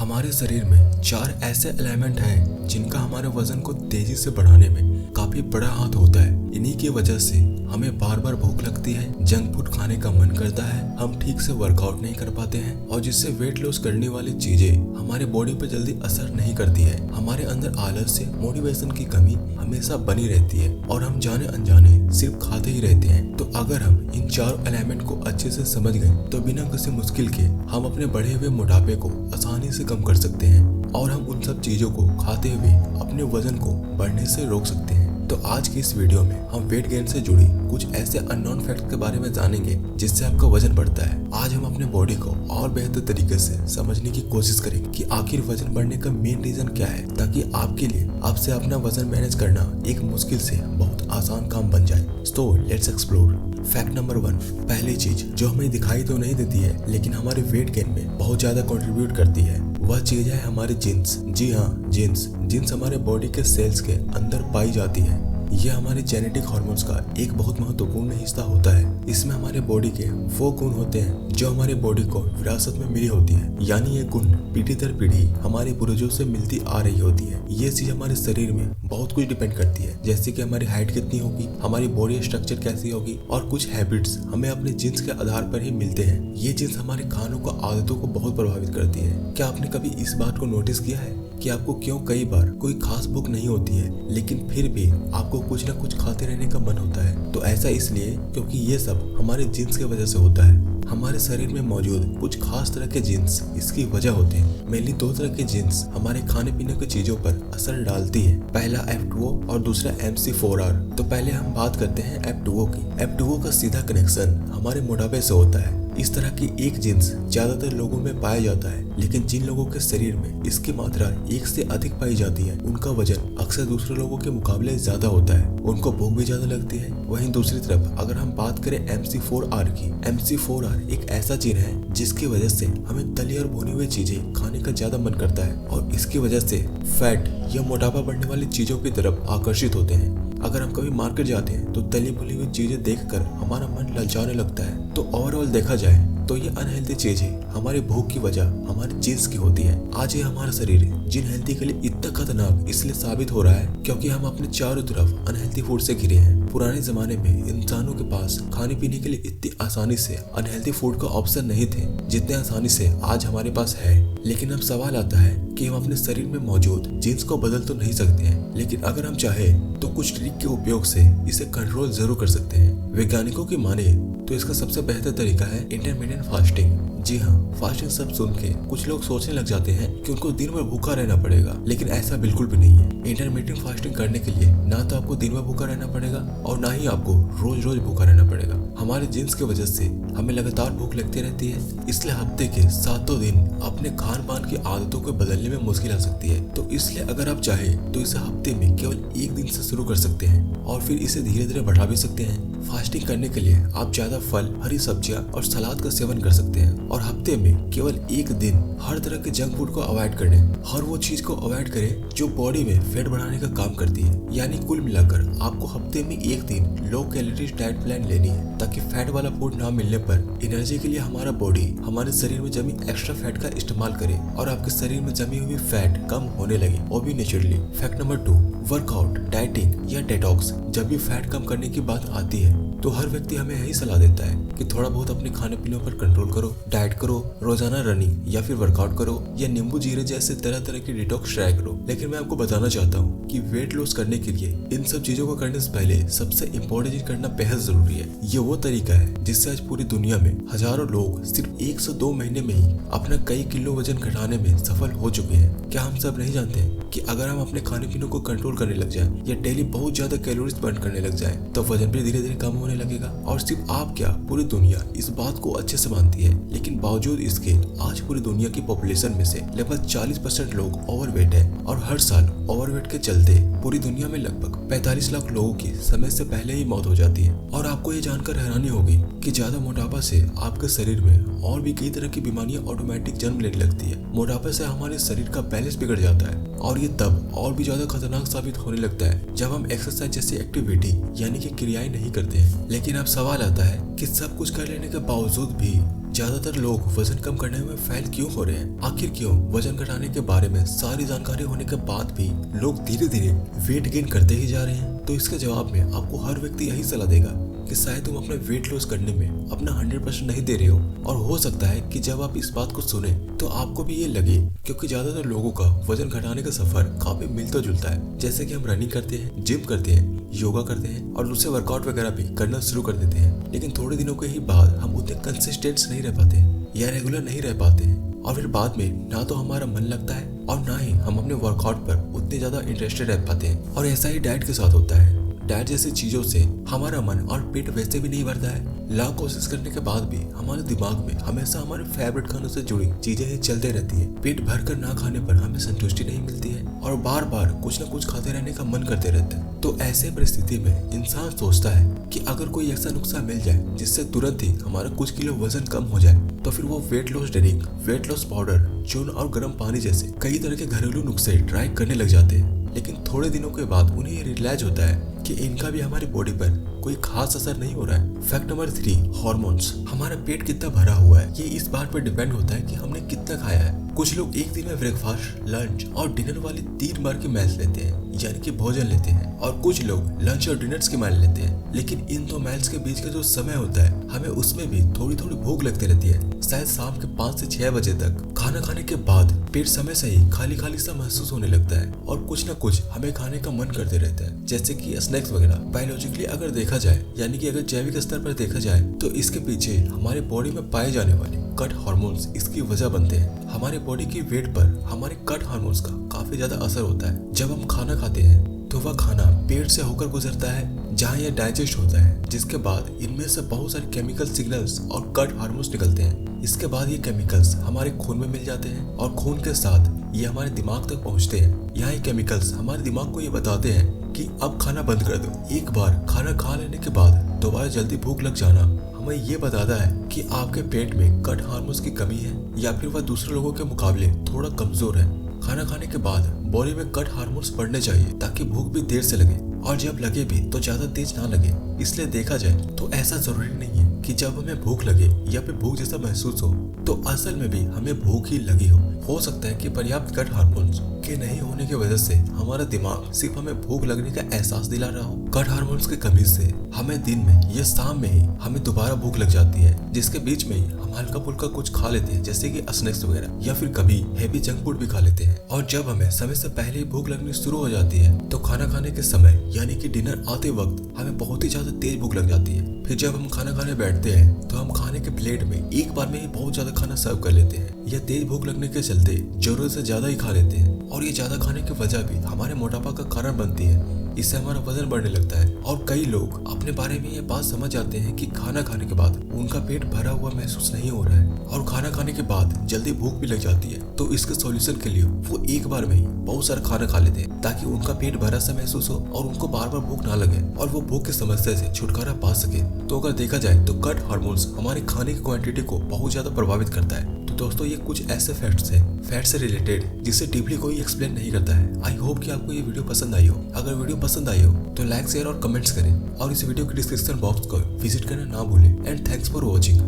हमारे शरीर में 4 ऐसे एलिमेंट हैं जिनका हमारे वजन को तेजी से बढ़ाने में काफी बड़ा हाथ होता है। इन्हीं की वजह से हमें बार बार भूख लगती है, जंक फूड खाने का मन करता है, हम ठीक से वर्कआउट नहीं कर पाते हैं और जिससे वेट लॉस करने वाली चीजें हमारे बॉडी पर जल्दी असर नहीं करती है। हमारे अंदर आलस से मोटिवेशन की कमी हमेशा बनी रहती है और हम जाने अनजाने सिर्फ खाते ही रहते हैं। तो अगर हम इन 4 एलिमेंट को अच्छे से समझ गए तो बिना किसी मुश्किल के हम अपने बढ़े हुए मोटापे को आसानी से कम कर सकते हैं और हम उन सब चीजों को खाते हुए अपने वजन को बढ़ने से रोक सकते हैं। तो आज की इस वीडियो में हम वेट गेन से जुड़ी कुछ ऐसे अननोन फैक्ट के बारे में जानेंगे जिससे आपका वजन बढ़ता है। आज हम अपने बॉडी को और बेहतर तरीके से समझने की कोशिश करेंगे कि आखिर वजन बढ़ने का मेन रीजन क्या है, ताकि आपके लिए आपसे अपना वजन मैनेज करना एक मुश्किल से बहुत आसान काम बन जाए। तो लेट्स एक्सप्लोर। फैक्ट नंबर 1, पहली चीज जो हमें दिखाई तो नहीं देती है लेकिन हमारे वेट गेन में बहुत ज्यादा कंट्रीब्यूट करती है, वह चीज है हमारे जीन्स। जी हाँ, जीन्स हमारे बॉडी के सेल्स के अंदर पाई जाती है। यह हमारे जेनेटिक हार्मोन्स का एक बहुत महत्वपूर्ण हिस्सा होता है। इसमें हमारे बॉडी के वो गुण होते हैं जो हमारे बॉडी को विरासत में मिली होती है, यानी ये गुण पीढ़ी दर पीढ़ी हमारे पूर्वजों से मिलती आ रही होती है। ये चीज हमारे शरीर में बहुत कुछ डिपेंड करती है, जैसे कि हमारी हाइट कितनी होगी, हमारी बॉडी स्ट्रक्चर कैसी होगी और कुछ हैबिट्स हमें अपने जीन्स के आधार पर ही मिलते हैं। ये जीन्स हमारे खानों को आदतों को बहुत प्रभावित करती है। क्या आपने कभी इस बात को नोटिस किया है कि आपको क्यों कई बार कोई खास भूख नहीं होती है लेकिन फिर भी आपको कुछ न कुछ खाते रहने का मन होता है? तो ऐसा इसलिए क्योंकि ये सब हमारे जीन्स की वजह से होता है। हमारे शरीर में मौजूद कुछ खास तरह के जीन्स इसकी वजह होते हैं। मेनली 2 तरह के जीन्स हमारे खाने पीने की चीजों पर असर डालती है, पहला F2O और दूसरा MC4R। तो पहले हम बात करते हैं F2O की। F2O का सीधा कनेक्शन हमारे मोटापे से होता है। इस तरह की एक जीन्स ज्यादातर लोगों में पाया जाता है, लेकिन जिन लोगों के शरीर में इसकी मात्रा 1 से अधिक पाई जाती है उनका वजन अक्सर दूसरे लोगों के मुकाबले ज्यादा होता है, उनको भूख भी ज्यादा लगती है। वहीं दूसरी तरफ अगर हम बात करें MC4R की, MC4R एक ऐसा जीन है जिसकी वजह से हमें तली और भुनी हुई चीजें खाने का ज्यादा मन करता है और इसकी वजह से फैट या मोटापा बढ़ने वाली चीजों की तरफ आकर्षित होते हैं। अगर हम कभी मार्केट जाते हैं तो तली भुनी हुई चीजें देखकर हमारा मन ललचाने लगता है। तो ओवरऑल देखा जाए तो ये अनहेल्दी चीजें हमारी भूख की वजह हमारे जीन्स की होती है। आज ये हमारा शरीर जिन हेल्थी के लिए इतना खतरनाक इसलिए साबित हो रहा है क्योंकि हम अपने चारों तरफ अनहेल्दी फूड से घिरे हैं। पुराने जमाने में इंसानों के पास खाने पीने के लिए इतनी आसानी से अनहेल्दी फूड का ऑप्शन नहीं थे जितने आसानी से आज हमारे पास है। लेकिन अब सवाल आता है कि हम अपने शरीर में मौजूद जीन्स को बदल तो नहीं सकते हैं, लेकिन अगर हम चाहे तो कुछ ट्रिक के उपयोग से इसे कंट्रोल जरूर कर सकते हैं। वैज्ञानिकों की माने तो इसका सबसे बेहतर तरीका है इंटरमिटेंट फास्टिंग। जी हाँ, फास्टिंग सब सुन के कुछ लोग सोचने लग जाते हैं कि उनको दिन भर भूखा रहना पड़ेगा, लेकिन ऐसा बिल्कुल भी नहीं है। इंटरमिटेंट फास्टिंग करने के लिए ना तो आपको दिन भर भूखा रहना पड़ेगा और ना ही आपको रोज रोज भूखा रहना पड़ेगा। हमारे जीन्स की वजह से हमें लगातार भूख लगती रहती है, इसलिए हफ्ते के 7 दिन अपने खान पान की आदतों को बदलने में मुश्किल आ सकती है। तो इसलिए अगर आप चाहे तो इसे हफ्ते में केवल 1 दिन से शुरू कर सकते हैं और फिर इसे धीरे धीरे बढ़ा भी सकते हैं। फास्टिंग करने के लिए आप ज्यादा फल, हरी सब्जियां और सलाद का सेवन कर सकते हैं और हफ्ते में केवल 1 दिन हर तरह के जंक फूड को अवॉइड करें। हर वो चीज को अवॉइड करें जो बॉडी में फैट बढ़ाने का काम करती है। यानी कुल मिलाकर आपको हफ्ते में 1 दिन लो कैलोरी डाइट प्लान लेनी है, ताकि फैट वाला फूड ना मिलने पर एनर्जी के लिए हमारा बॉडी हमारे शरीर में जमी एक्स्ट्रा फैट का इस्तेमाल करे और आपके शरीर में जमी हुई फैट कम होने लगे, वो भी naturally. Fact number 2, workout, dieting या डेटॉक्स। जब भी फैट कम करने की बात आती है तो हर व्यक्ति हमें यही सलाह देता है कि थोड़ा बहुत अपने खाने पीने पर कंट्रोल करो, डाइट करो, रोजाना रनिंग या फिर वर्कआउट करो या नींबू जीरे जैसे तरह तरह की डिटॉक्स ट्राई करो। लेकिन मैं आपको बताना चाहता हूँ कि वेट लॉस करने के लिए इन सब चीजों को करने से पहले सबसे इम्पोर्टेंट चीज करना बेहद जरूरी है। ये वो तरीका है जिससे आज पूरी दुनिया में हजारों लोग सिर्फ 1 से 2 महीने में ही अपना कई किलो वजन घटाने में सफल हो चुके हैं। क्या हम सब नहीं जानते कि अगर हम अपने खाने पीने को कंट्रोल करने लग जाए या डेली बहुत ज्यादा कैलोरीज बर्न करने लग जाए तो वजन भी धीरे धीरे कम होने लगेगा। और सिर्फ आप क्या, पूरी दुनिया इस बात को अच्छे से मानती है। लेकिन बावजूद इसके आज पूरी दुनिया की पॉपुलेशन में से लगभग 40% लोग ओवरवेट है और हर साल ओवरवेट के चलते पूरी दुनिया में लगभग 45 लाख लोगों की समय से पहले ही मौत हो जाती है। और आपको ये जानकर हैरानी होगी कि ज्यादा मोटापा से आपके शरीर में और भी कई तरह की बीमारियां ऑटोमेटिक जन्म लेने लगती है। मोटापे से हमारे शरीर का बैलेंस बिगड़ जाता है और ये तब और भी ज्यादा खतरनाक साबित होने लगता है जब हम एक्सरसाइज जैसी एक्टिविटी यानी कि क्रियाएं नहीं करते हैं। लेकिन अब सवाल आता है कि सब कुछ कर लेने के बावजूद भी ज्यादातर लोग वजन कम करने में फेल क्यों हो रहे हैं? आखिर क्यों वजन घटाने के बारे में सारी जानकारी होने के बाद भी लोग धीरे धीरे वेट गेन करते ही जा रहे हैं? तो इसके जवाब में आपको हर व्यक्ति यही सलाह देगा कि शायद तुम अपने वेट लॉस करने में अपना 100% नहीं दे रहे हो। और हो सकता है कि जब आप इस बात को सुने तो आपको भी ये लगे, क्योंकि ज्यादातर लोगों का वजन घटाने का सफर काफी मिलता जुलता है। जैसे कि हम रनिंग करते हैं, जिम करते हैं, योगा करते हैं और दूसरे वर्कआउट वगैरह भी करना शुरू कर देते हैं, लेकिन थोड़े दिनों के ही बाद हम उतने कंसिस्टेंट नहीं रह पाते या रेगुलर नहीं रह पाते हैं। और फिर बाद में ना तो हमारा मन लगता है और ना ही हम अपने वर्कआउट पर उतने ज्यादा इंटरेस्टेड रह पाते हैं। और ऐसा ही डाइट के साथ होता है। डाइट जैसी चीजों से हमारा मन और पेट वैसे भी नहीं भरता है। लाख कोशिश करने के बाद भी हमारे दिमाग में हमेशा हमारे फेवरेट खानों से जुड़ी चीजें ही चलते रहती है। पेट भरकर ना खाने पर हमें संतुष्टि नहीं मिलती है और बार बार कुछ न कुछ खाते रहने का मन करते रहता है। तो ऐसे परिस्थिति में इंसान सोचता है कि अगर कोई ऐसा नुस्खा मिल जाए जिससे तुरंत ही हमारा कुछ किलो वजन कम हो जाए, तो फिर वो weight loss drink, weight loss powder, चूर्ण और गर्म पानी जैसे कई तरह के घरेलू नुस्खे ट्राई करने लग जाते हैं। लेकिन थोड़े दिनों के बाद उन्हें ये रियलाइज होता है कि इनका भी हमारी बॉडी पर कोई खास असर नहीं हो रहा है। Fact number 3, hormones. हमारा पेट कितना भरा हुआ है ये इस बात पर डिपेंड होता है कि हमने कितना खाया है। कुछ लोग एक दिन में ब्रेकफास्ट, लंच और डिनर वाली 3 बार की मील्स लेते हैं, यानी कि भोजन लेते हैं, और कुछ लोग लंच और डिनर की मील लेते हैं। लेकिन इन 2 मील्स के बीच का जो समय होता है, हमें उसमें भी थोड़ी थोड़ी भूख लगती रहती है। शायद शाम के 5 से 6 बजे तक खाना खाने के बाद पेट समय से ही खाली खाली सा महसूस होने लगता है और कुछ न कुछ हमें खाने का मन करते रहता है, जैसे कि स्नैक्स वगैरह। बायोलॉजिकली अगर देखा जाए, यानी कि अगर जैविक स्तर पर देखा जाए, तो इसके पीछे हमारे बॉडी में पाए जाने वाले कट हार्मोन्स इसकी वजह बनते हैं। हमारे बॉडी की वेट पर हमारे कट हार्मोन्स का काफी ज्यादा असर होता है। जब हम खाना खाते हैं तो वह खाना पेट से होकर गुजरता है, जहाँ यह डाइजेस्ट होता है, जिसके बाद इनमें से बहुत सारे केमिकल सिग्नल्स और कट हार्मोन्स निकलते हैं। इसके बाद ये केमिकल्स हमारे खून में मिल जाते हैं और खून के साथ ये हमारे दिमाग तक पहुँचते हैं। यहाँ ये केमिकल्स हमारे दिमाग को ये बताते हैं कि अब खाना बंद कर दो। एक बार खाना खा लेने के बाद दोबारा जल्दी भूख लग जाना हमें ये बताता है कि आपके पेट में कट हार्मोन्स की कमी है या फिर वह दूसरे लोगों के मुकाबले थोड़ा कमजोर है। खाना खाने के बाद बॉडी में कट हार्मोन्स बढ़ने चाहिए ताकि भूख भी देर से लगे, और जब लगे भी तो ज्यादा तेज ना लगे। इसलिए देखा जाए तो ऐसा जरूरी नहीं है कि जब हमें भूख लगे या फिर भूख जैसा महसूस हो तो असल में भी हमें भूख ही लगी हो सकता है कि पर्याप्त कट हार्मोन्स के नहीं होने की वजह से हमारा दिमाग सिर्फ हमें भूख लगने का एहसास दिला रहा हो। कट हार्मोन्स की कमी से हमें दिन में या शाम में ही हमें दोबारा भूख लग जाती है, जिसके बीच में ही हम हल्का फुल्का कुछ खा लेते हैं, जैसे कि स्नैक्स वगैरह, या फिर कभी हेवी जंक फूड भी खा लेते हैं। और जब हमें समय से पहले ही भूख लगनी शुरू हो जाती है तो खाना खाने के समय यानी कि डिनर आते वक्त हमें बहुत ही ज्यादा तेज भूख लग जाती है। फिर जब हम खाना खाने बैठते हैं तो हम खाने के प्लेट में एक बार में ही बहुत ज्यादा खाना सर्व कर लेते हैं। यह तेज भूख लगने के चलते जरूरत से ज्यादा ही खा लेते हैं, और ये ज्यादा खाने की वजह भी हमारे मोटापा का कारण बनती है। इससे हमारा वजन बढ़ने लगता है। और कई लोग अपने बारे में ये बात समझ जाते हैं कि खाना खाने के बाद उनका पेट भरा हुआ महसूस नहीं हो रहा है और खाना खाने के बाद जल्दी भूख भी लग जाती है। तो इसके सॉल्यूशन के लिए वो एक बार में ही बहुत सारा खाना खा लेते हैं ताकि उनका पेट भरा सा महसूस हो और उनको बार बार भूख ना लगे और वो भूख की समस्या से छुटकारा पा सके। तो अगर देखा जाए तो कट हार्मोन्स हमारे खाने की क्वांटिटी को बहुत ज्यादा प्रभावित करता है। तो दोस्तों ये कुछ ऐसे फैक्ट्स हैं, फैट से रिलेटेड, जिसे डीपली कोई एक्सप्लेन नहीं करता है। आई होप कि आपको ये वीडियो पसंद आई हो। अगर वीडियो पसंद आई हो तो लाइक, शेयर और कमेंट्स करें और इस वीडियो के डिस्क्रिप्शन बॉक्स को विजिट करना ना भूलें। And thanks for watching.